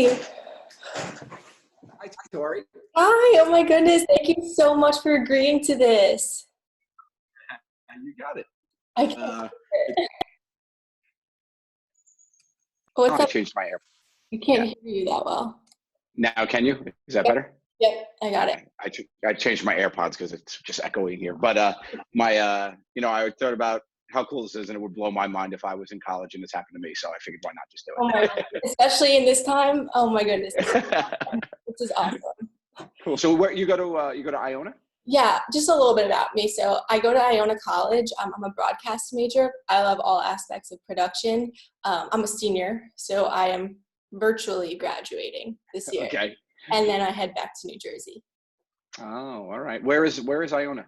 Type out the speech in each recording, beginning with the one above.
Hi. Hi, Tori. Hi. Oh my goodness. Thank you so much for agreeing to this. You got it. I can't Uh, hear it. What's I up? changed my air. You can't Yeah. hear you that well. Now, can you? Is that Yep. better? Yep. I got it. Okay. I changed my AirPods because it's just echoing here. But I thought about how cool this is, and it would blow my mind if I was in college and this happened to me. So I figured, why not just do Oh my goodness. Especially in this time. Oh my goodness. it? This is awesome. Cool. So where you go to Iona? Yeah, just a little bit about me. So I go to Iona College. I'm a broadcast major. I love all aspects of production. I'm a senior, so I am virtually graduating this year. Okay. And then I head back to New Jersey. Oh, all right. Where is Iona?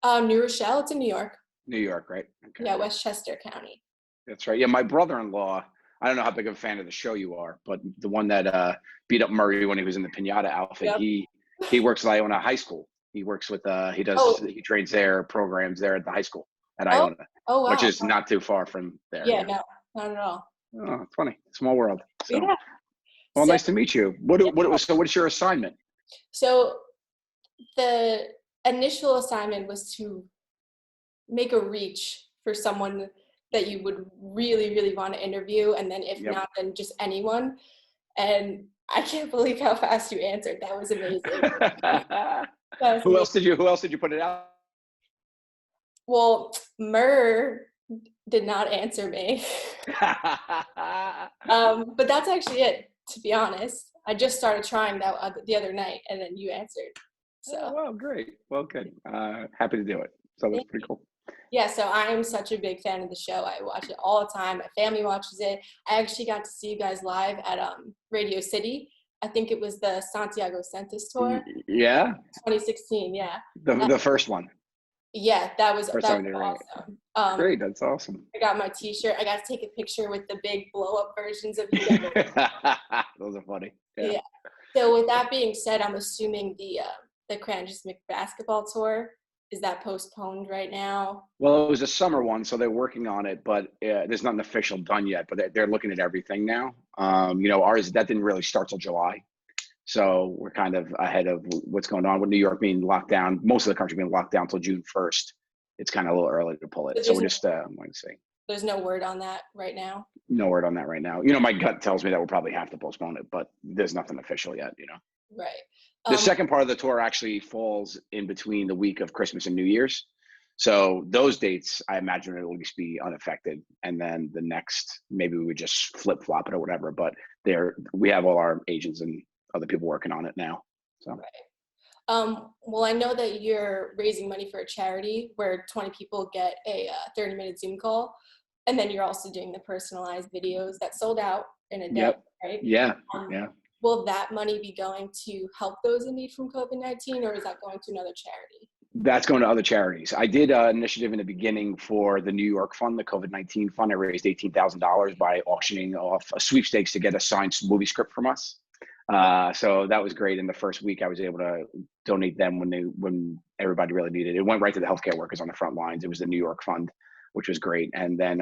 New Rochelle, it's in New York. New York, right? Okay. Yeah, Westchester County. That's right. Yeah, my brother-in-law, I don't know how big of a fan of the show you are, but the one that beat up Murray when he was in the Pinata outfit, Yep. he works at Iona High School. He works with Oh, he trains their programs there at the high school at oh, Iona, oh, which wow. is not too far from there. Yeah, Yeah. no, not at all. Oh, it's funny. Small world. So, Yeah. well, So, nice to meet you. yeah. What's your assignment? So the initial assignment was to make a reach for someone that you would really, really want to interview. And then if Yep. not, then just anyone. And I can't believe how fast you answered. That was amazing. That was Who amazing. else did you put it out? Well, Murr did not answer me. But that's actually it, to be honest. I just started trying that the other night, and then you answered. Oh, So, wow, great. Well, good. Happy to do it. So that's thank pretty you. cool. Yeah, so I am such a big fan of the show. I watch it all the time. My family watches it. I actually got to see you guys live at Radio City. I think it was the Santiago Census tour, Yeah, 2016. Yeah, the first one. yeah, First time we did it. awesome. Great, that's awesome. I got my T-shirt. I got to take a picture with the big blow-up versions of you guys. Those are funny. Yeah. Yeah. So with that being said, I'm assuming the Cranjis basketball tour, is that postponed right now? Well, it was a summer one, so they're working on it, but there's nothing official done yet. But they're looking at everything now. Ours that didn't really start till July, so we're kind of ahead of what's going on with New York being locked down. Most of the country being locked down till June 1st. It's kind of a little early to pull So it. So we're just waiting to see. there's no word on that right now? No word on that right now. My gut tells me that we'll probably have to postpone it, but there's nothing official yet. Right. The second part of the tour actually falls in between the week of Christmas and New Year's. So those dates, I imagine, will at least be unaffected. And then the next, maybe we would just flip flop it or whatever. But we have all our agents and other people working on it now. So. Right. Well, I know that you're raising money for a charity where 20 people get a 30-minute Zoom call. And then you're also doing the personalized videos that sold out in a day, Yep. right? Yeah. Yeah. Will that money be going to help those in need from COVID-19, or is that going to another charity? That's going to other charities. I did an initiative in the beginning for the New York Fund, the COVID-19 Fund. I raised $18,000 by auctioning off a sweepstakes to get a signed movie script from us. So that was great. In the first week, I was able to donate them when everybody really needed it. It went right to the healthcare workers on the front lines. It was the New York Fund, which was great. And then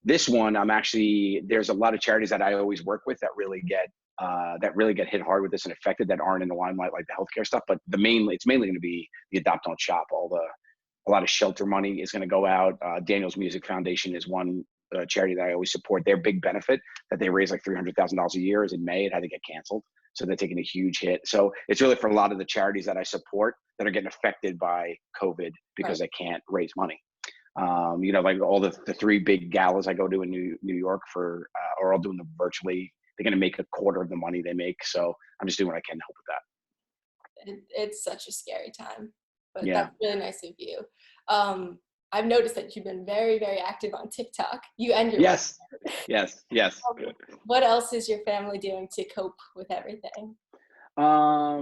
this one, there's a lot of charities that I always work with that really get hit hard with this and affected, that aren't in the limelight, like the healthcare stuff. But it's mainly going to be the Adopt Don't Shop. A lot of shelter money is going to go out. Daniel's Music Foundation is one charity that I always support. Their big benefit that they raise like $300,000 a year is in May. It had to get canceled, so they're taking a huge hit. So it's really for a lot of the charities that I support that are getting affected by COVID because they can't raise money. Like all the three big galas I go to in New York are all doing them virtually. They're going to make a quarter of the money they make. So I'm just doing what I can to help with that. It's such a scary time, but Yeah. that's really nice of you. I've noticed that you've been very, very active on TikTok. You and your Yes. Yes. What else is your family doing to cope with everything?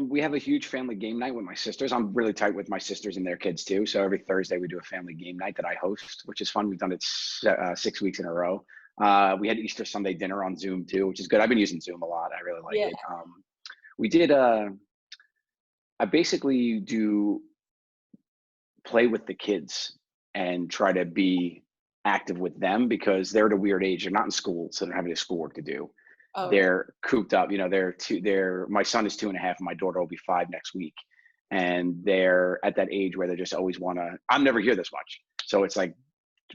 We have a huge family game night with my sisters. I'm really tight with my sisters and their kids too. So every Thursday we do a family game night that I host, which is fun. We've done it 6 weeks in a row. We had Easter Sunday dinner on Zoom too, which is good. I've been using Zoom a lot. I really like it. We did, I basically do play with the kids and try to be active with them because they're at a weird age. They're not in school, so they're having schoolwork to do. Oh, really? they're cooped up. You know, my son is 2.5 and my daughter will be 5 next week. And they're at that age where they just always want to, I'm never here this much. So it's like,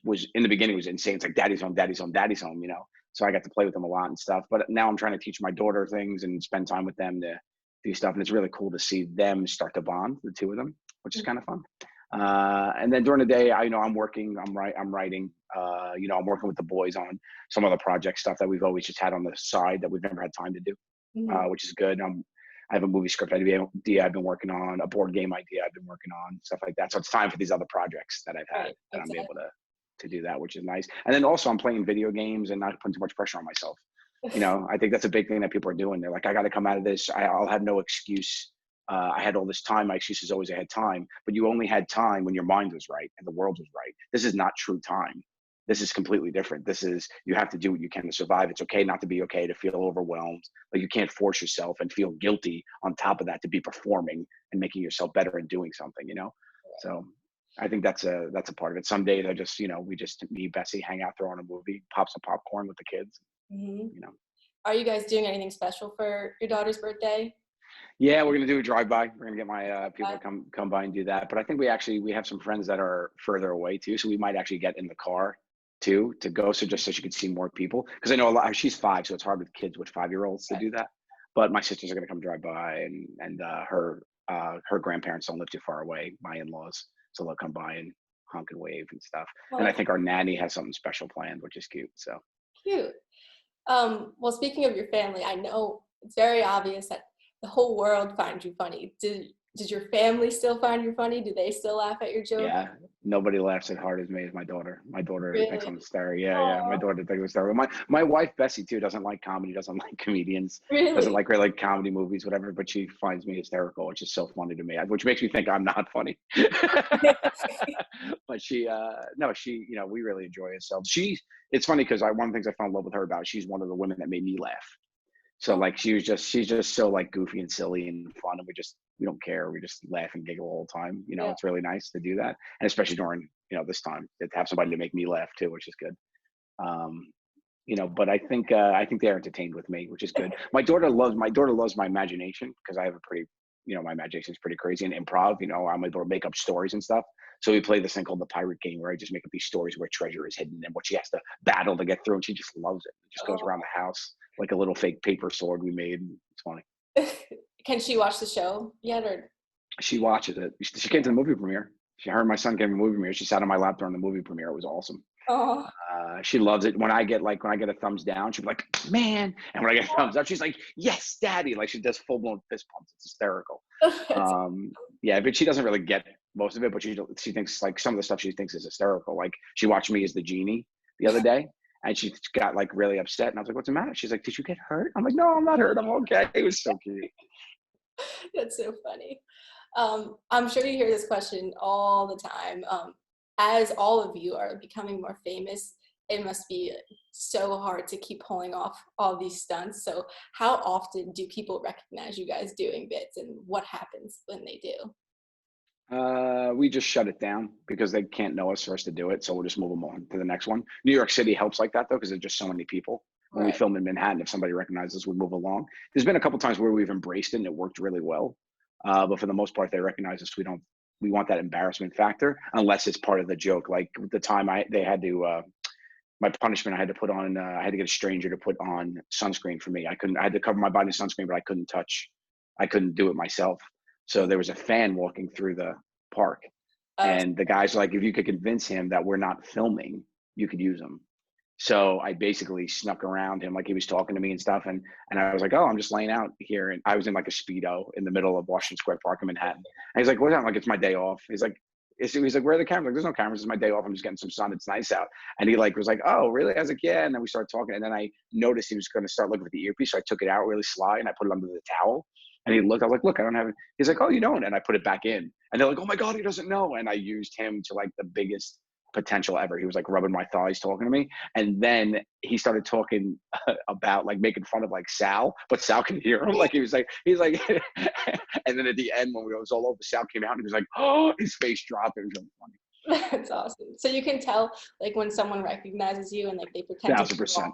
was in the beginning, it was insane. It's like daddy's home, daddy's home, daddy's home, you know? So I got to play with them a lot and stuff, but now I'm trying to teach my daughter things and spend time with them to do stuff. And it's really cool to see them start to bond, the two of them, which is kind of fun. And then during the day, I'm working, I'm writing, I'm working with the boys on some other project stuff that we've always just had on the side that we've never had time to do, Mhm. which is good. I have a movie script idea I've been working on, a board game idea I've been working on, stuff like that. So it's time for these other projects that I've had, Right, and I'm able exactly. to do that, which is nice. And then also I'm playing video games and not putting too much pressure on myself. You know, I think that's a big thing that people are doing. They're like, I got to come out of this. I'll have no excuse. I had all this time. My excuse is always I had time, but you only had time when your mind was right and the world was right. This is not true time. This is completely different. This is, you have to do what you can to survive. It's okay not to be okay, to feel overwhelmed. Like you can't force yourself and feel guilty on top of that to be performing and making yourself better and doing something, you know? So I think that's a part of it. Some days I just, me, Bessie, hang out, throw on a movie, pop some popcorn with the kids, Mhm. you know. Are you guys doing anything special for your daughter's birthday? Yeah, we're gonna do a drive-by. We're gonna get my people Uh, to come by and do that. But I think we have some friends that are further away too, so we might actually get in the car too to go. So just so she could see more people, because I know a lot. She's 5, so it's hard with kids with 5-year-olds to okay. do that. But my sisters are gonna come drive by, and her grandparents don't live too far away, my in-laws, so they'll come by and honk and wave and stuff. Well, And I that's think our nanny has something special planned, which is cute. So cute. Well, speaking of your family, I know it's very obvious that the whole world finds you funny. Did your family still find you funny? Do they still laugh at your jokes? yeah, nobody laughs as hard as me as my daughter. My daughter thinks Really? I'm hysterical. Yeah, yeah. My Oh, daughter thinks I'm hysterical. My wife Bessie too doesn't like comedy, doesn't like comedians, doesn't really? like really like comedy movies, whatever. But she finds me hysterical, which is so funny to me, which makes me think I'm not funny. But no, we really enjoy ourselves. It's funny because one of the things I fell in love with her about, she's one of the women that made me laugh. So Oh, like she's just so like goofy and silly and fun, and we don't care. We just laugh and giggle all the time. You know, yeah. it's really nice to do that, and especially during this time to have somebody to make me laugh too, which is good. Um, but I think they're entertained with me, which is good. My daughter loves my imagination because I have a pretty my imagination is pretty crazy and improv. I'm able to make up stories and stuff. So we play this thing called the pirate game where I just make up these stories where treasure is hidden and what she has to battle to get through, and she just loves it. It just goes Oh. around the house like a little fake paper sword we made. It's funny. Can she watch the show yet, or? She watches it. She came to the movie premiere. Her and my son came to the movie premiere. She sat on my lap during the movie premiere. It was awesome. Oh, She loves it. When I get a thumbs down, she'll be like, "Man!" And when I get a thumbs up, she's like, "Yes, Daddy!" Like she does full blown fist pumps. It's hysterical. that's Yeah, but she doesn't really get most of it. But she thinks like some of the stuff she thinks is hysterical. Like she watched me as the genie the other day, and she got like really upset. And I was like, "What's the matter?" She's like, "Did you get hurt?" I'm like, "No, I'm not hurt. I'm okay." It was so cute. that's so funny. I'm sure you hear this question all the time. As all of you are becoming more famous, it must be so hard to keep pulling off all these stunts. So, how often do people recognize you guys doing bits, and what happens when they do? We just shut it down because they can't know us for us to do it. So we'll just move them on to the next one. New York City helps like that though, because there's just so many people. When we Right. film in Manhattan, if somebody recognizes us, we move along. There's been a couple times where we've embraced it and it worked really well. But for the most part, they recognize us. We want that embarrassment factor unless it's part of the joke. Like the time they had to, my punishment, I had to get a stranger to put on sunscreen for me. I had to cover my body in sunscreen, but I couldn't do it myself. So there was a fan walking through the park, Oh, and the guy's like, if you could convince him that we're not filming, you could use him. So I basically snuck around him like he was talking to me and stuff. And I was like, oh, I'm just laying out here. And I was in like a Speedo in the middle of Washington Square Park in Manhattan. And he's like, what's that? I'm like, it's my day off. He's like, where are the cameras? Like, there's no cameras. It's my day off. I'm just getting some sun. It's nice out. And he like was like, oh, really? I was like, yeah. And then we started talking. And then I noticed he was going to start looking at the earpiece. So I took it out really sly and I put it under the towel. And he looked, I was like, look, I don't have it. He's like, oh, you don't. And I put it back in. And they're like, oh my God, he doesn't know. And I used him to like the biggest potential ever. He was like rubbing my thighs talking to me. And then he started talking about like making fun of like Sal, but Sal can hear him. Like he's like, and then at the end when it was all over, Sal came out and he was like, oh, his face dropped. It was really funny. that's awesome. So you can tell like when someone recognizes you and like they pretend to be 1,000%. wrong.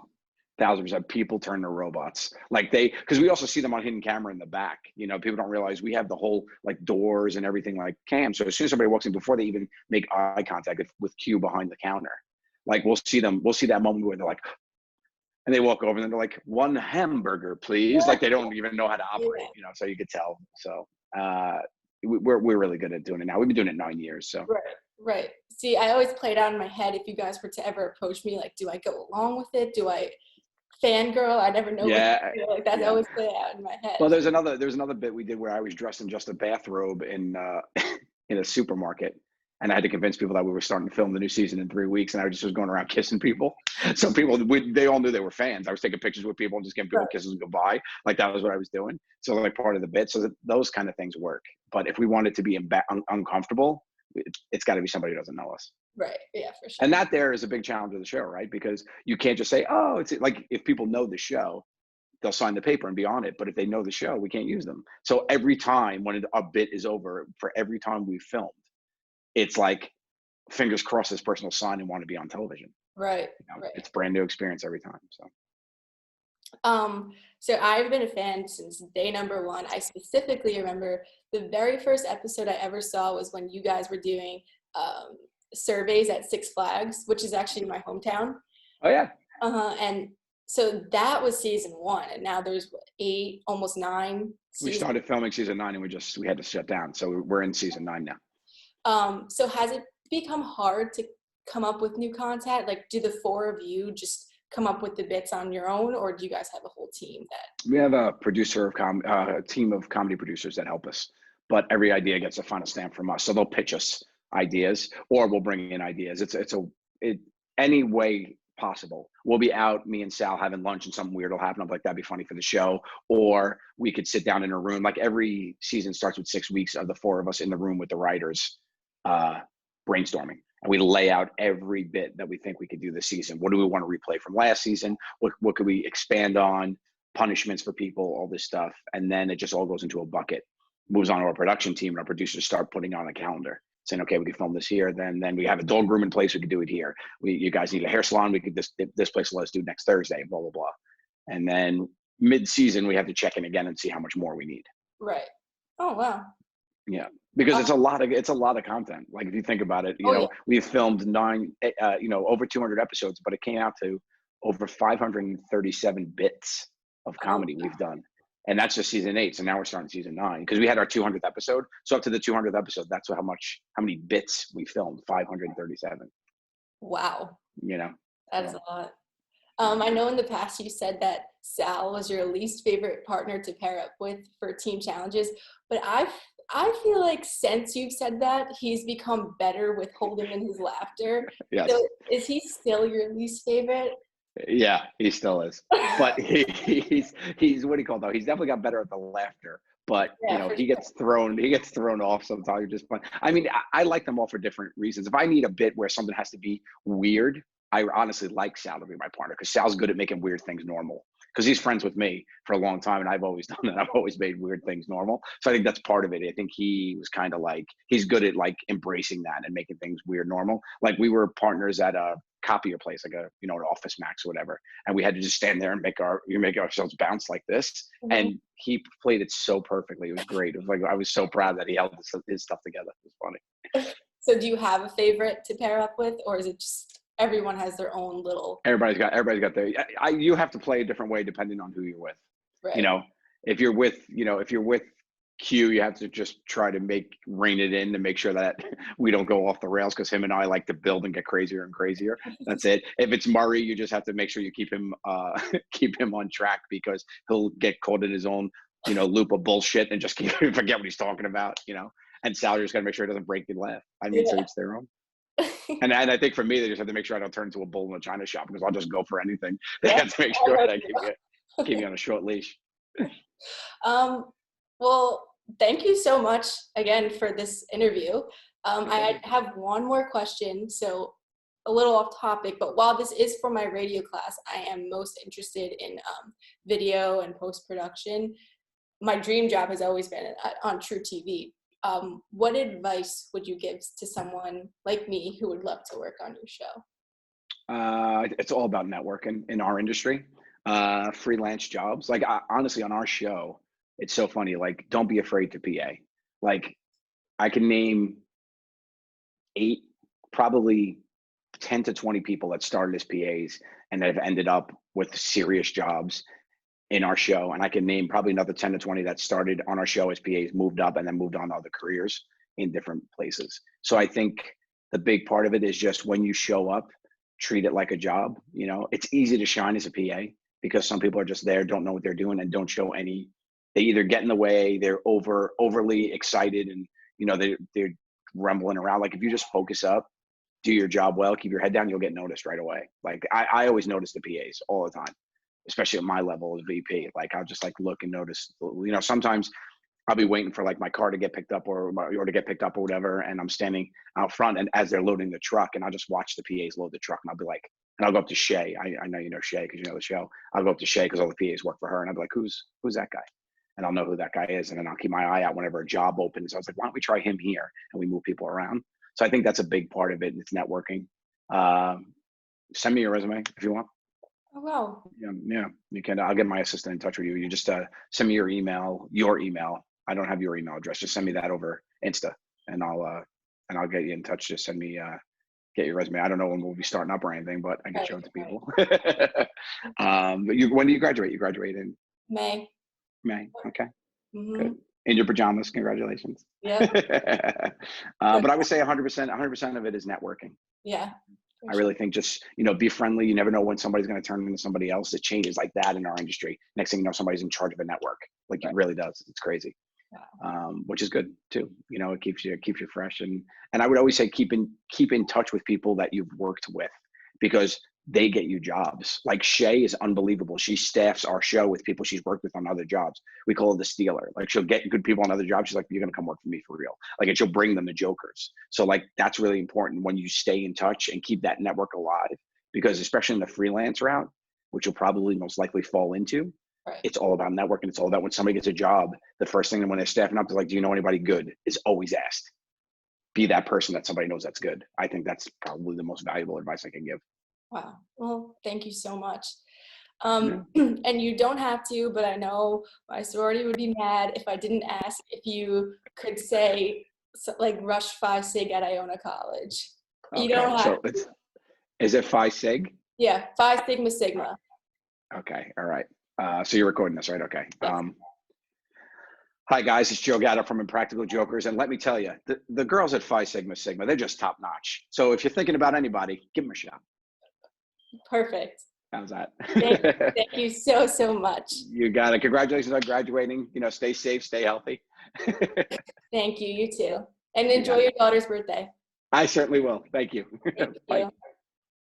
1,000%. People turn to robots. Like because we also see them on hidden camera in the back. You know, people don't realize we have the whole like doors and everything like cam. So as soon as somebody walks in, before they even make eye contact with Q behind the counter, like we'll see that moment where they're like, and they walk over and they're like, one hamburger, please. Like they don't even know how to operate, you know, so you could tell. So we're really good at doing it now. We've been doing it 9 years. So Right. See, I always played out in my head, if you guys were to ever approach me, like, do I go along with it? Do I fangirl? I never know what to do. Like that's always played out in my head. Well, there's another bit we did where I was dressed in just a bathrobe in in a supermarket, and I had to convince people that we were starting to film the new season in 3 weeks, and I just was going around kissing people. So people, they all knew they were fans. I was taking pictures with people and just giving people kisses and goodbye. Like that was what I was doing. So like part of the bit. So those kind of things work. But if we want it to be uncomfortable, it's got to be somebody who doesn't know us. Right. Yeah, for sure. And that there is a big challenge of the show, right? Because you can't just say, oh, it's like if people know the show, they'll sign the paper and be on it. But if they know the show, we can't use them. So every time when a bit is over, for every time we've filmed, it's like, fingers crossed this person will sign and want to be on television. Right. You know, right. It's a brand new experience every time. So I've been a fan since day number one. I specifically remember the very first episode I ever saw was when you guys were doing surveys at Six Flags, which is actually my hometown. Oh yeah. And so that was season 1, and now there's 8, almost 9. We started filming season 9 and we had to shut down. So we're in season 9 now. So has it become hard to come up with new content? Like, do the 4 of you just come up with the bits on your own, or do you guys have a whole team that? We have a a team of comedy producers that help us, but every idea gets a final stamp from us. So they'll pitch us ideas, or we'll bring in ideas. Any way possible. We'll be out, me and Sal having lunch, and something weird will happen. I'm like, that'd be funny for the show. Or we could sit down in a room. Like every season starts with 6 weeks of the 4 of us in the room with the writers, brainstorming. And we lay out every bit that we think we could do this season. What do we want to replay from last season? What could we expand on? Punishments for people, all this stuff. And then it just all goes into a bucket, moves on to our production team, and our producers start putting on a calendar, saying, okay, we can film this here. Then we have a dog room in place. We could do it here. You guys need a hair salon. We could, this place will let us do next Thursday, blah, blah, blah. And then mid-season, we have to check in again and see how much more we need. Right. Oh, wow. Yeah, because it's a lot of content. Like if you think about it, we've filmed over 200 episodes, but it came out to over 537 bits of comedy we've done. And that's just season 8. So now we're starting season 9 because we had our 200th episode. So up to the 200th episode, that's how many bits we filmed, 537. Wow. That is a lot. I know in the past you said that Sal was your least favorite partner to pair up with for team challenges, but I feel like since you've said that, he's become better with holding in his laughter. Yes. So is he still your least favorite? Yeah, he still is. But he's what do you call it though? He's definitely got better at the laughter. But he gets thrown off sometimes. Just fun. I mean, I like them all for different reasons. If I need a bit where something has to be weird, I honestly like Sal to be my partner because Sal's good at making weird things normal. Because he's friends with me for a long time, and I've always done that. I've always made weird things normal. So I think that's part of it. I think he was kind of like, he's good at like embracing that and making things weird normal. Like we were partners at a copier place, like an Office Max or whatever, and we had to just stand there and make ourselves bounce like this. Mm-hmm. And he played it so perfectly. It was great. It was like I was so proud that he held his stuff together. It was funny. So do you have a favorite to pair up with, or is it just everyone has their own little? Everybody's got their. You have to play a different way depending on who you're with. Right. If you're with Q, you have to just try to rein it in to make sure that we don't go off the rails because him and I like to build and get crazier and crazier. That's it. If it's Murray, you just have to make sure you keep him on track because he'll get caught in his own loop of bullshit and just forget what he's talking about. And Sal just got to make sure he doesn't break the laugh. I mean, so each their own. And I think for me, they just have to make sure I don't turn into a bull in a china shop because I'll just go for anything. They have to make sure that I keep you on a short leash. Well, thank you so much again for this interview. I have one more question, so a little off topic, but while this is for my radio class, I am most interested in video and post-production. My dream job has always been on True TV. What advice would you give to someone like me who would love to work on your show? It's all about networking in our industry. Freelance jobs. Like honestly, on our show, it's so funny. Like, don't be afraid to PA. Like, I can name eight, probably 10 to 20 people that started as PAs and that have ended up with serious jobs in our show. And I can name probably another 10 to 20 that started on our show as PAs, moved up, and then moved on to other careers in different places. So I think the big part of it is just when you show up, treat it like a job. You know, it's easy to shine as a PA because some people are just there, don't know what they're doing, and don't show any. They either get in the way, they're overly excited, and they're rumbling around. Like, if you just focus up, do your job well, keep your head down, you'll get noticed right away. Like, I always notice the PAs all the time, especially at my level as VP. Like, I'll just like look and notice. Sometimes I'll be waiting for like my car to get picked up or to get picked up or whatever, and I'm standing out front, and as they're loading the truck, and I'll just watch the PAs load the truck, and I'll be like, and I'll go up to Shay. I know you know Shay because you know the show. I'll go up to Shay because all the PAs work for her, and I'll be like, who's that guy? And I'll know who that guy is, and then I'll keep my eye out whenever a job opens. I was like, why don't we try him here? And we move people around. So I think that's a big part of it. It's networking. Send me your resume if you want. Oh, wow. Yeah, you can. I'll get my assistant in touch with you. You just send me your email. I don't have your email address. Just send me that over Insta, and I'll get you in touch. Just send me get your resume. I don't know when we'll be starting up or anything, but I can show it to people. But when do you graduate? You graduate in May. Okay. Mm-hmm. Good. In your pajamas. Congratulations. Yeah. But I would say 100% of it is networking. Yeah. I really think just, be friendly. You never know when somebody's going to turn into somebody else. It changes like that in our industry. Next thing you know, somebody's in charge of a network. Like, it really does. It's crazy. Wow. Which is good too. It keeps you fresh. And I would always say keep in touch with people that you've worked with, because they get you jobs. Like, Shay is unbelievable. She staffs our show with people she's worked with on other jobs. We call her the stealer. Like, she'll get good people on other jobs. She's like, you're going to come work for me for real. Like, and she'll bring them the jokers. So like, that's really important when you stay in touch and keep that network alive, because especially in the freelance route, which you'll probably most likely fall into, Right. It's all about networking. It's all about when somebody gets a job, the first thing when they're staffing up, they're like, do you know anybody good? Is always asked. Be that person that somebody knows that's good. I think that's probably the most valuable advice I can give. Wow. Well, thank you so much. Yeah. And you don't have to, but I know my sorority would be mad if I didn't ask if you could say like Rush Phi Sig at Iona College. You don't have So is it Phi Sig? Yeah, Phi Sigma Sigma. Okay, all right. So you're recording this, right? Okay. Yes. Hi guys, it's Joe Gatto from Impractical Jokers, and let me tell you, the girls at Phi Sigma Sigma, they're just top notch. So if you're thinking about anybody, give them a shot. Perfect. How's that? Thank you so much. You got it. Congratulations on graduating. Stay safe, stay healthy. Thank you. You too. And enjoy your daughter's birthday. I certainly will. Thank you. Thank Bye. you.